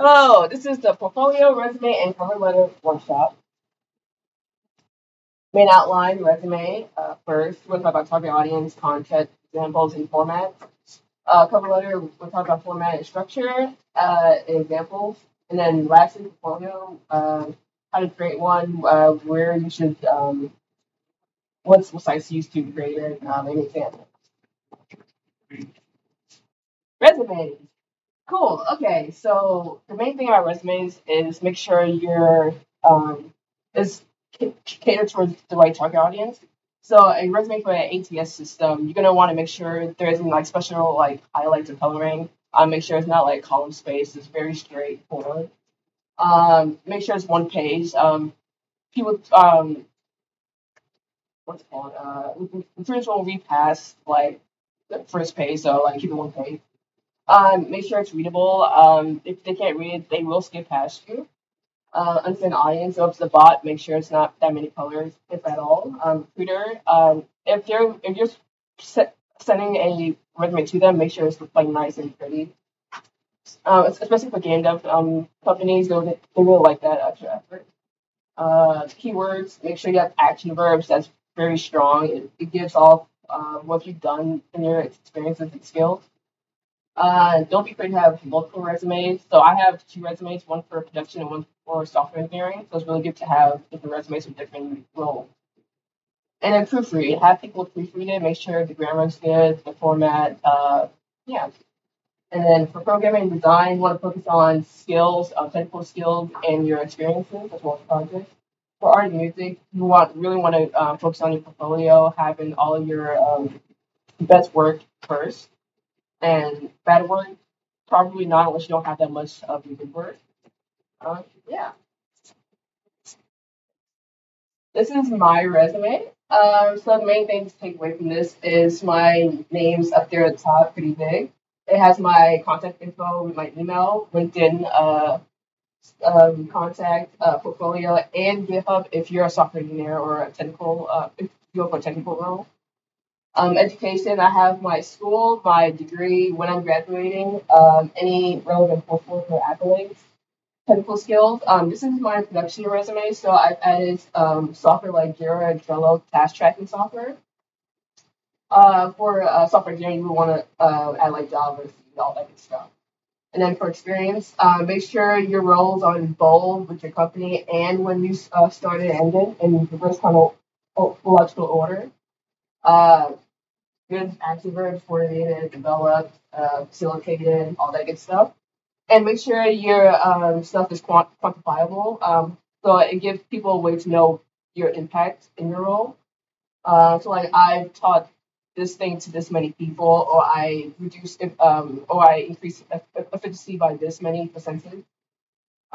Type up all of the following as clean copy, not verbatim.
Hello, this is the portfolio, resume, and cover letter workshop. Main outline, resume. First, we'll talk about target audience, content, examples, and formats. Cover letter, we'll talk about format and structure, examples. And then lastly, portfolio, how to create one, where you should, what sites to use to create it, an example. Resumes. Cool. Okay, so the main thing about resumes is make sure you're is catered towards the right target audience. So a resume for an ATS system, you're gonna want to make sure there isn't like special like highlights or coloring. Make sure it's not like column space. It's very straightforward. Make sure it's one page. People what's it called? Recruiters will read past like the first page, so like keep it one page. Make sure it's readable. If they can't read it, they will skip past you. Understand the audience. So if it's a bot, make sure it's not that many colors, if at all. Recruiter, if you're sending a resume to them, make sure it's like nice and pretty. Especially for game dev companies, they really like that extra effort. Keywords, make sure you have action verbs. That's very strong. It gives off what you've done in your experiences and skills. Don't be afraid to have multiple resumes. So I have two resumes, one for production and one for software engineering. So it's really good to have different resumes with different roles. And then proofread. Have people proofread it. Make sure the grammar is good, the format. Yeah. And then for programming and design, you want to focus on skills, technical skills, and your experiences as well as projects. For art and music, you really want to focus on your portfolio, having all of your best work first. And bad work, probably not unless you don't have that much of your good work. Yeah. This is my resume. So the main thing to take away from this is my name's up there at the top, pretty big. It has my contact info, my email, LinkedIn, contact, portfolio, and GitHub if you're a software engineer or a technical, if you go for a technical role. Education, I have my school, my degree, when I'm graduating, any relevant coursework or accolades, technical skills. This is my production resume, so I've added software like Jira and Trello, task tracking software. For software engineering, you would want to add like Java, C, all that good stuff. And then for experience, make sure your roles are in bold with your company and when you started and ended in reverse chronological order. Good active verbs, coordinated, developed, facilitated, all that good stuff. And make sure your stuff is quantifiable. So it gives people a way to know your impact in your role. So like I've taught this thing to this many people, or I reduced it, or I increased efficiency by this many percentage.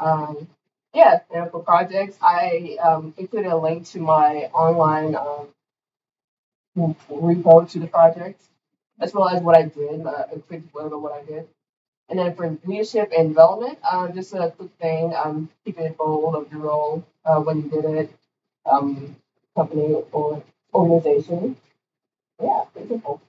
Yeah, and for projects, I included a link to my online repo to the project, as well as what I did, a quick blurb of what I did. And then for leadership and development, just a quick thing, keeping it bold of your role, when you did it, company or organization. Yeah, pretty simple.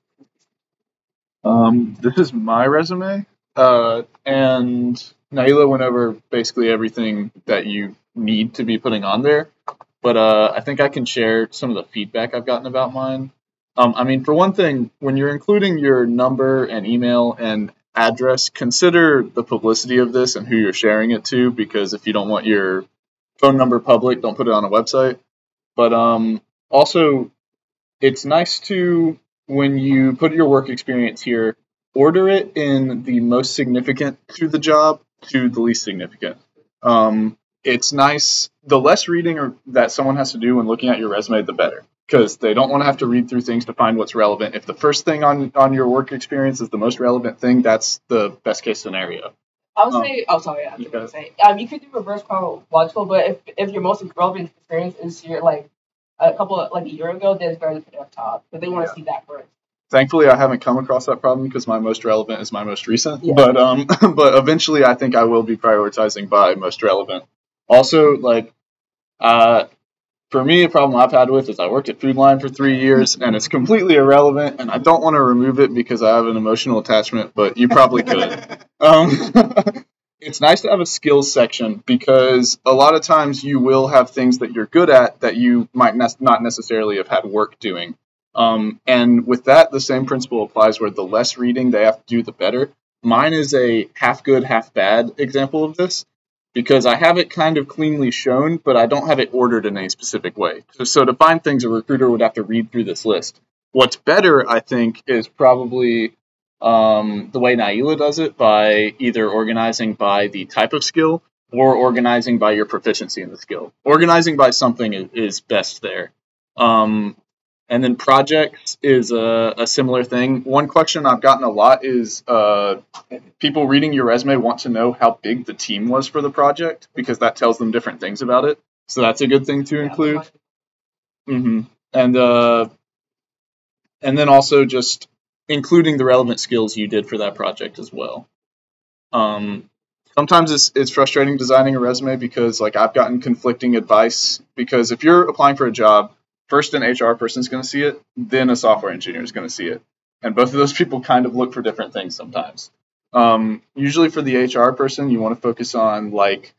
This is my resume, and Nyela went over basically everything that you need to be putting on there, but I think I can share some of the feedback I've gotten about mine. I mean, for one thing, when you're including your number and email and address, consider the publicity of this and who you're sharing it to, because if you don't want your phone number public, don't put it on a website. But also, it's nice to, when you put your work experience here, order it in the most significant to the job to the least significant. It's nice, the less reading that someone has to do when looking at your resume, the better, because they don't want to have to read through things to find what's relevant. If the first thing on your work experience is the most relevant thing, that's the best case scenario. I would say, oh, sorry, I was going to say, you could do reverse chronological, but if your most relevant experience is your, like, a year ago, then it's better to put it up top, but they want to see that first. Thankfully, I haven't come across that problem because my most relevant is my most recent. Yeah. But eventually, I think I will be prioritizing by most relevant. Also, like, for me, a problem I've had with is I worked at Food Line for 3 years, and it's completely irrelevant, and I don't want to remove it because I have an emotional attachment, but you probably could. it's nice to have a skills section because a lot of times you will have things that you're good at that you might not necessarily have had work doing. And with that, the same principle applies where the less reading they have to do, the better. Mine is a half good, half bad example of this because I have it kind of cleanly shown, but I don't have it ordered in a specific way. So to find things, a recruiter would have to read through this list. What's better, I think, is probably the way Nyela does it by either organizing by the type of skill or organizing by your proficiency in the skill. Organizing by something is best there. And then projects is a similar thing. One question I've gotten a lot is people reading your resume want to know how big the team was for the project because that tells them different things about it. So that's a good thing to include. Mm-hmm. And then also just including the relevant skills you did for that project as well. Sometimes it's frustrating designing a resume because like I've gotten conflicting advice because if you're applying for a job, first an HR person is going to see it, then a software engineer is going to see it. And both of those people kind of look for different things sometimes. Usually for the HR person, you want to focus on like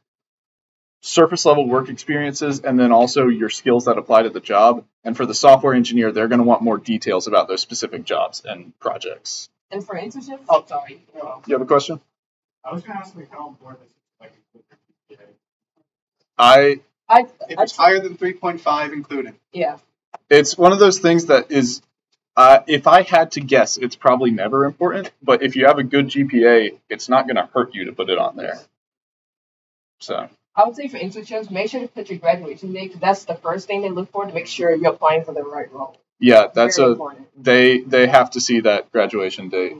surface level work experiences and then also your skills that apply to the job. And for the software engineer, they're going to want more details about those specific jobs and projects. And for internships? Oh, sorry. You have a question? I was going to ask like how important is it like if it's higher than 3.5 included. Yeah. It's one of those things that is, if I had to guess, it's probably never important. But if you have a good GPA, it's not going to hurt you to put it on there. So I would say for internships, make sure to put your graduation date because that's the first thing they look for to make sure you're applying for the right role. Yeah, that's Very important. They have to see that graduation date.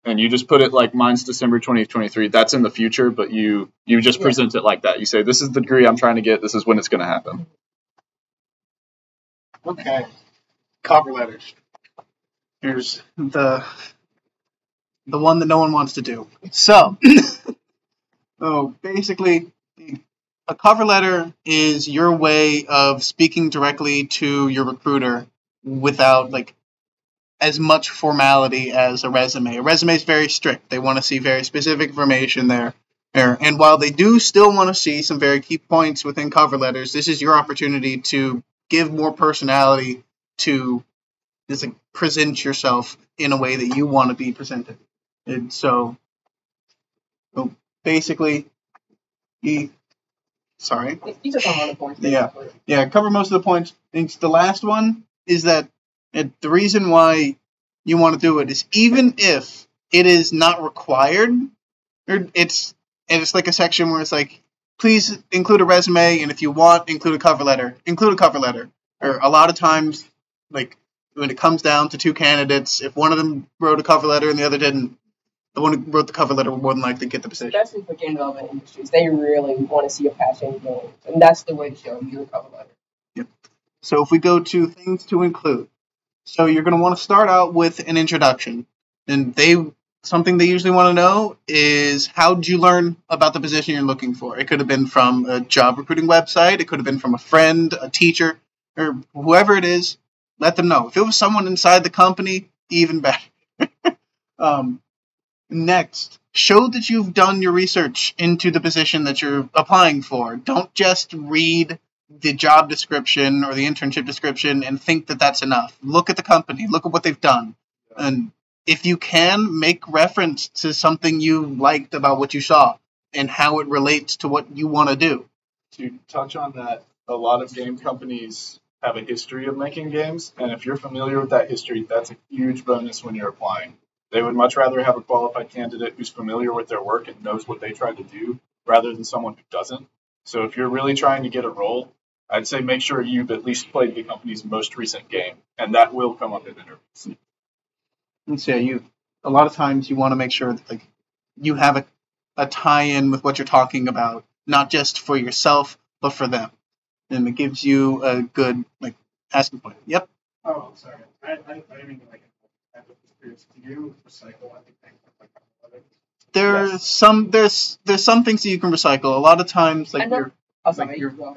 And you just put it like mine's December 2023. That's in the future, but you just present it like that. You say, this is the degree I'm trying to get. This is when it's going to happen. Okay. Cover letters. Here's the one that no one wants to do. So, basically, a cover letter is your way of speaking directly to your recruiter without like as much formality as a resume. A resume is very strict. They want to see very specific information there. And while they do still want to see some very key points within cover letters, this is your opportunity to give more personality to just like, present yourself in a way that you want to be presented. And so, basically, sorry. You took on all the points. Yeah, cover most of the points. I think the last one is that the reason why you want to do it is even if it is not required, or it's like a section where it's like, please include a resume, and if you want, include a cover letter. Include a cover letter. Or a lot of times, like when it comes down to two candidates, if one of them wrote a cover letter and the other didn't, the one who wrote the cover letter will more than likely get the position. Especially for game development industries, they really want to see a passion in games, and that's the way to show your cover letter. Yep. So if we go to things to include, so you're going to want to start out with an introduction, and something they usually want to know is how did you learn about the position you're looking for? It could have been from a job recruiting website, it could have been from a friend, a teacher, or whoever it is. Let them know. If it was someone inside the company, even better. Next, show that you've done your research into the position that you're applying for. Don't just read the job description or the internship description and think that that's enough. Look at the company. Look at what they've done. And if you can, make reference to something you liked about what you saw and how it relates to what you want to do. To touch on that, a lot of game companies have a history of making games, and if you're familiar with that history, that's a huge bonus when you're applying. They would much rather have a qualified candidate who's familiar with their work and knows what they tried to do rather than someone who doesn't. So if you're really trying to get a role, I'd say make sure you've at least played the company's most recent game, and that will come up in interviews. Let's say a lot of times you want to make sure that like you have a tie-in with what you're talking about, not just for yourself, but for them. And it gives you a good like asking point. Yep. Oh, sorry. I didn't mean like have the experience. Do you recycle anything? There's some things that you can recycle. A lot of times like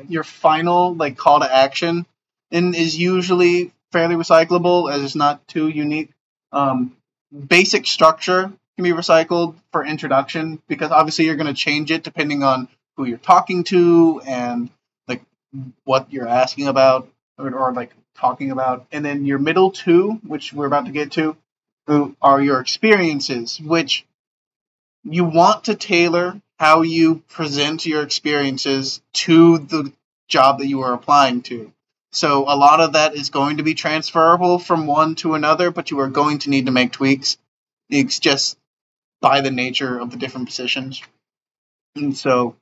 your final like call to action is usually fairly recyclable as it's not too unique. Basic structure can be recycled for introduction, because obviously you're going to change it depending on who you're talking to and like what you're asking about or like talking about. And then your middle two, which we're about to get to, are your experiences, which you want to tailor how you present your experiences to the job that you are applying to. So a lot of that is going to be transferable from one to another, but you are going to need to make tweaks. It's just by the nature of the different positions. And so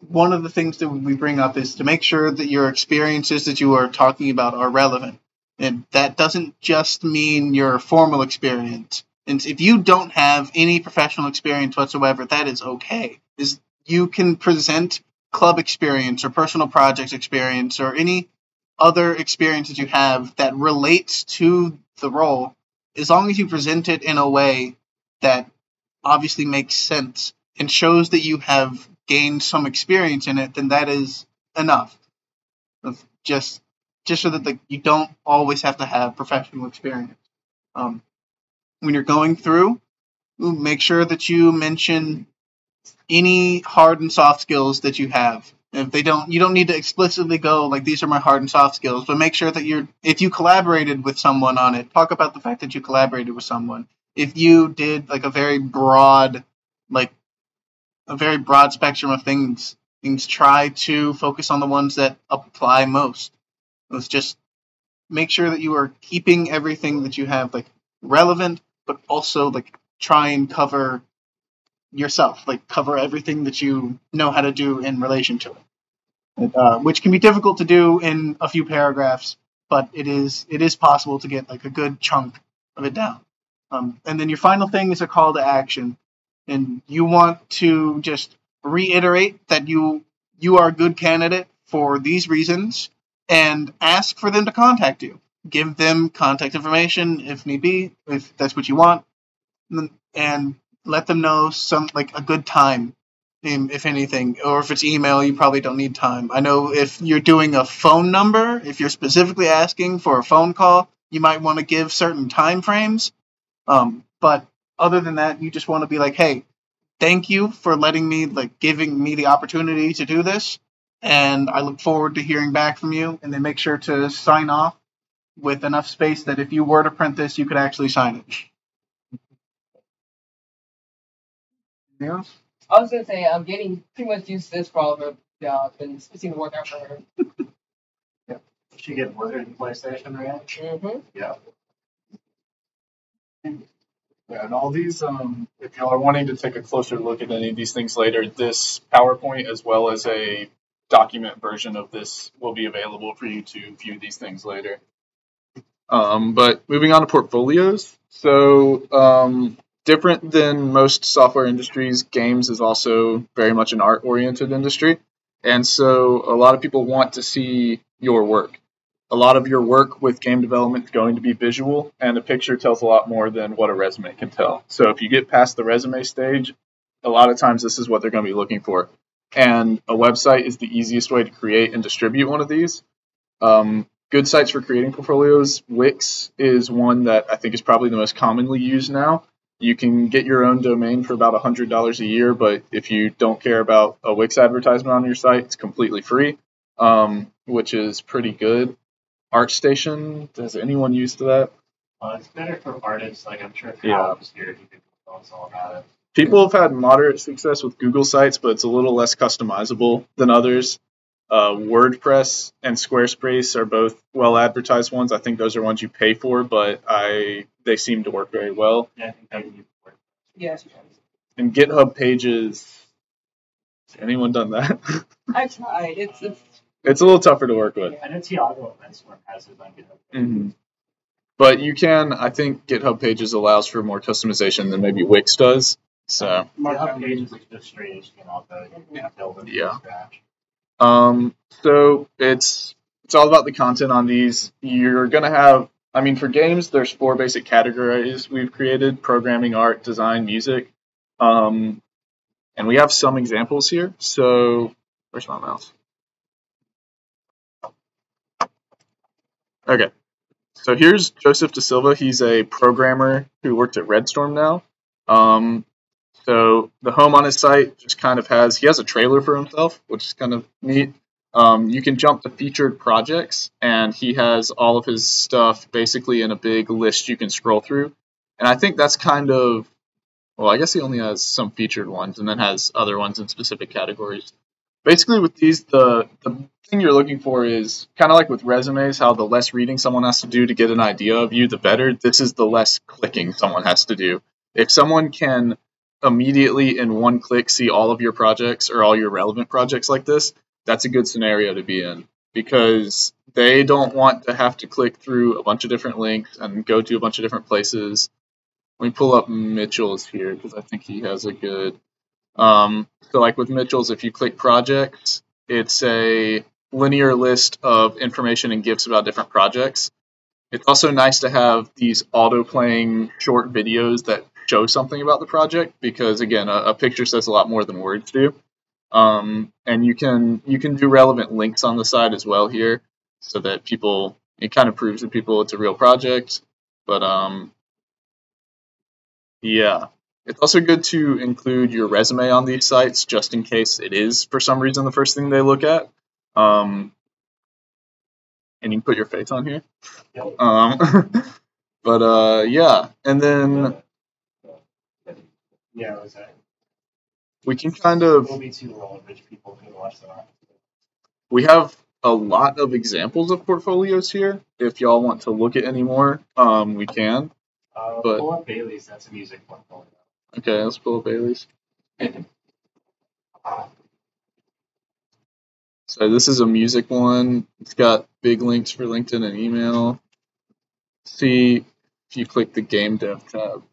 one of the things that we bring up is to make sure that your experiences that you are talking about are relevant. And that doesn't just mean your formal experience. And if you don't have any professional experience whatsoever, that is okay. You can present club experience or personal projects experience or any other experience that you have that relates to the role, as long as you present it in a way that obviously makes sense and shows that you have gained some experience in it, then that is enough. Just so that you don't always have to have professional experience. When you're going through, make sure that you mention any hard and soft skills that you have. If you don't need to explicitly go like these are my hard and soft skills, but make sure that if you collaborated with someone on it, talk about the fact that you collaborated with someone. If you did like a very broad spectrum of things, try to focus on the ones that apply most. Let's just make sure that you are keeping everything that you have like relevant, but also like try and cover yourself, like cover everything that you know how to do in relation to it, which can be difficult to do in a few paragraphs, but it is possible to get like a good chunk of it down. And then your final thing is a call to action, and you want to just reiterate that you are a good candidate for these reasons, and ask for them to contact you. Give them contact information if need be, if that's what you want, and let them know a good time, if anything. Or if it's email, you probably don't need time. I know if you're doing a phone number, if you're specifically asking for a phone call, you might want to give certain time frames. But other than that, you just want to be like, hey, thank you for giving me the opportunity to do this, and I look forward to hearing back from you. And then make sure to sign off with enough space that if you were to print this, you could actually sign it. Anything else? I was gonna say I'm getting pretty much used to this for all of her job, and it seemed to work out for her. Yeah. She get Blizzard and PlayStation, right? Mm-hmm. Yeah. Yeah, and all these, If y'all are wanting to take a closer look at any of these things later, this PowerPoint as well as a document version of this will be available for you to view these things later. But moving on to portfolios. So different than most software industries, games is also very much an art-oriented industry. And so a lot of people want to see your work. A lot of your work with game development is going to be visual, and a picture tells a lot more than what a resume can tell. So if you get past the resume stage, a lot of times this is what they're going to be looking for. And a website is the easiest way to create and distribute one of these. Good sites for creating portfolios. Wix is one that I think is probably the most commonly used now. You can get your own domain for about $100 a year, but if you don't care about a Wix advertisement on your site, it's completely free, which is pretty good. ArtStation, does anyone use that? it's better for artists. Like I'm sure Yeah. Phillips here, you can tell us all about it. People have had moderate success with Google sites, but it's a little less customizable than others. WordPress and Squarespace are both well advertised ones. I think those are ones you pay for, but they seem to work very well. Yeah, I think that would be work. Yes. And GitHub Pages, has anyone done that? I tried. It's It's a little tougher to work with. I know Tiago Events has it on GitHub. Mm-hmm. But you can, I think GitHub Pages allows for more customization than maybe Wix does. So GitHub Pages is just straight HTML code. You can build it Yeah. from scratch. So it's all about the content on these. You're gonna have, for games, there's 4 basic categories we've created: programming, art, design, music. And we have some examples here. So where's my mouse? Okay. So here's Joseph Da Silva. He's a programmer who works at Redstorm now. Um, so the home on his site just kind of he has a trailer for himself, which is kind of neat. You can jump to featured projects, and he has all of his stuff basically in a big list you can scroll through. And I think that's kind of, well, I guess he only has some featured ones and then has other ones in specific categories. Basically, with these, the thing you're looking for is kind of like with resumes, how the less reading someone has to do to get an idea of you, the better. This is the less clicking someone has to do. If someone can immediately in one click see all of your projects or all your relevant projects like this, that's a good scenario to be in, because they don't want to have to click through a bunch of different links and go to a bunch of different places. Let me pull up Mitchell's here because I think he has a good. So like with Mitchell's, if you click projects, it's a linear list of information and GIFs about different projects. It's also nice to have these auto-playing short videos that show something about the project, because again, a picture says a lot more than words do. And you can do relevant links on the side as well here, so that it kind of proves to people it's a real project. But yeah. It's also good to include your resume on these sites, just in case it is, for some reason, the first thing they look at. And you can put your face on here. But yeah. And then Yeah, was that? we can kind It of, will be too long. Rich people can watch that. we have a lot of examples of portfolios here. If y'all want to look at any more, we can. But Pull up Bailey's. That's a music portfolio. okay, let's pull up Bailey's. So this is a music one. It's got big links for LinkedIn and email. See if you click the game dev tab.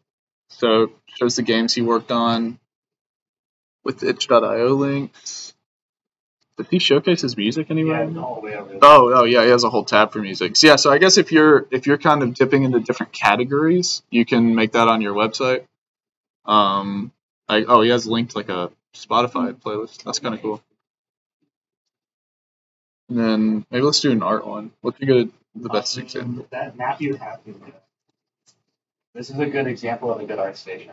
So it shows the games he worked on with the itch.io links. Did he showcase his music anywhere? Yeah, all the way over there. Oh yeah, he has a whole tab for music. So yeah, so I guess if you're kind of dipping into different categories, you can make that on your website. He has linked like a Spotify playlist. That's kind of cool. And then maybe let's do an art one. What's the best example? That Matthew Hatfield. This is a good example of a good art station.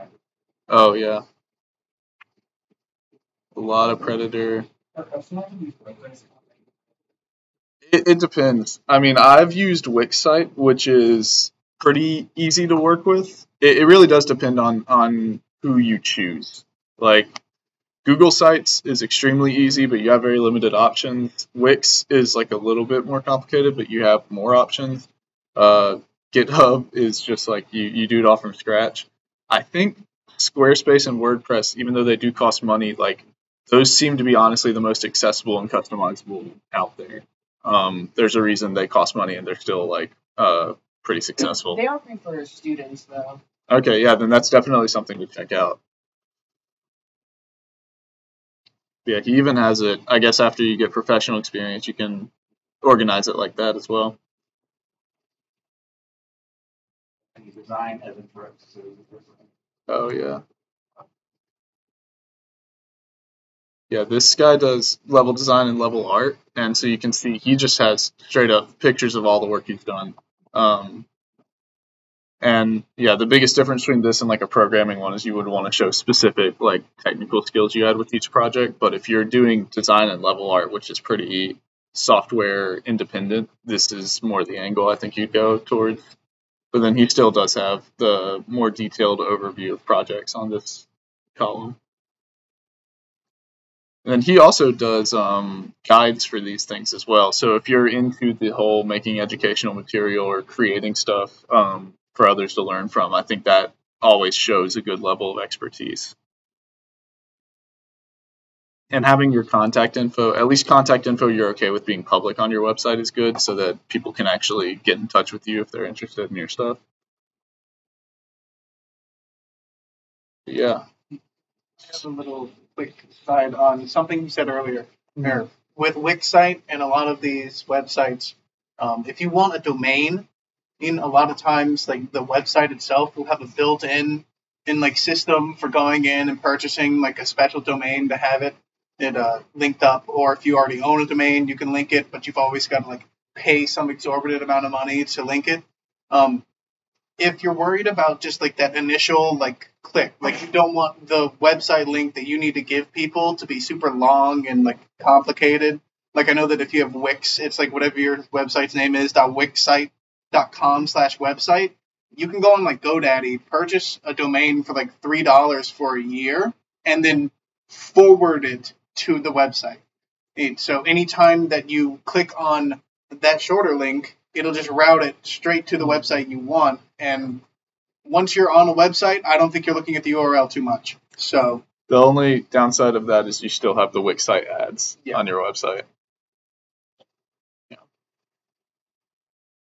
Oh yeah, a lot of Predator. It depends. I mean, I've used Wixsite, which is pretty easy to work with. It really does depend on who you choose. Like, Google Sites is extremely easy, but you have very limited options. Wix is like a little bit more complicated, but you have more options. GitHub is just like you do it all from scratch. I think Squarespace and WordPress, even though they do cost money, like those seem to be honestly the most accessible and customizable out there. There's a reason they cost money and they're still like pretty successful. They are free for students though. Okay, yeah, then that's definitely something to check out. Yeah, he even has it. I guess after you get professional experience, you can organize it like that as well. And you design Evan Brooks. Oh yeah. Yeah, this guy does level design and level art, and so you can see he just has straight up pictures of all the work he's done. And yeah, the biggest difference between this and like a programming one is you would want to show specific like technical skills you had with each project. But if you're doing design and level art, which is pretty software independent, this is more the angle I think you'd go towards. But then he still does have the more detailed overview of projects on this column. And then he also does guides for these things as well. So if you're into the whole making educational material or creating stuff for others to learn from, I think that always shows a good level of expertise. And having your contact info, at least contact info you're okay with being public on your website, is good, so that people can actually get in touch with you if they're interested in your stuff. Yeah. Just a little quick side on something you said earlier. There, with Wixsite and a lot of these websites, if you want a domain, a lot of times like the website itself will have a built-in like system for going in and purchasing like a special domain to have it linked up. Or if you already own a domain, you can link it, but you've always got to like pay some exorbitant amount of money to link it. If you're worried about just like that initial like click. Like you don't want the website link that you need to give people to be super long and like complicated. Like I know that if you have Wix, it's like whatever your website's name is, .wixsite.com/website. You can go on like GoDaddy, purchase a domain for like $3 for a year, and then forward it to the website. So anytime that you click on that shorter link, it'll just route it straight to the website you want. And once you're on a website, I don't think you're looking at the URL too much. So The only downside of that is you still have the Wix site ads Yeah. on your website.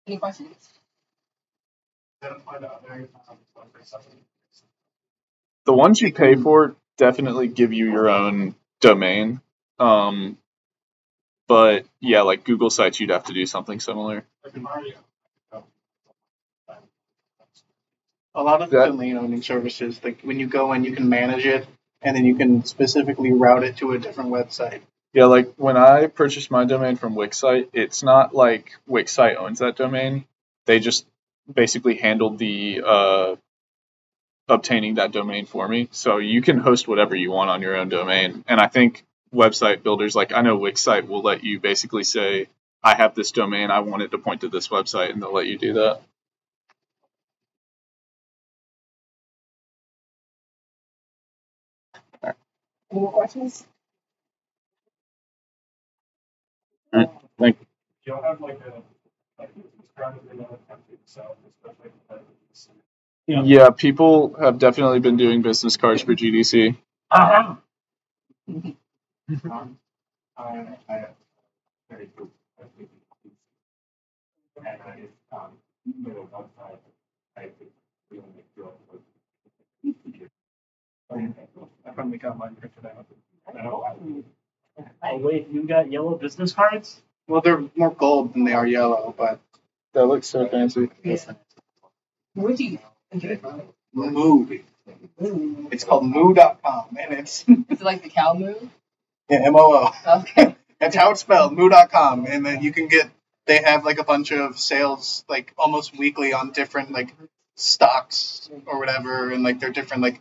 Any questions? The ones you pay for definitely give you your own domain. But yeah, like Google Sites, you'd have to do something similar. a lot of That- domain owning services, like when you go in, you can manage it, and then you can specifically route it to a different website. Yeah, like when I purchased my domain from Wixsite, it's not like Wixsite owns that domain. They just basically handled the obtaining that domain for me. So you can host whatever you want on your own domain. And I think website builders, like I know Wixsite will let you basically say, I have this domain, I want it to point to this website, and they'll let you do that. Any more questions? Thank you. You'll have like a strategy in other countries, so especially Yeah, people have definitely been doing business cards for GDC. I very good. And I really make sure. I finally got mine printed out. Oh wait, you got yellow business cards? Well, they're more gold than they are yellow, but That looks so fancy. Where'd you get it from? Moo. Ooh. It's called moo.com, and it's Is it like the cow move? MOO. Okay. That's how it's spelled, moo.com. And then you can they have like a bunch of sales like almost weekly on different like stocks or whatever, and like they're different like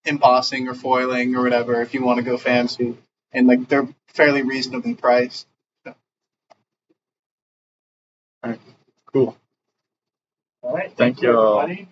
embossing or foiling or whatever if you want to go fancy. And like they're fairly reasonably priced. Cool. All right. Thank you all. Everybody.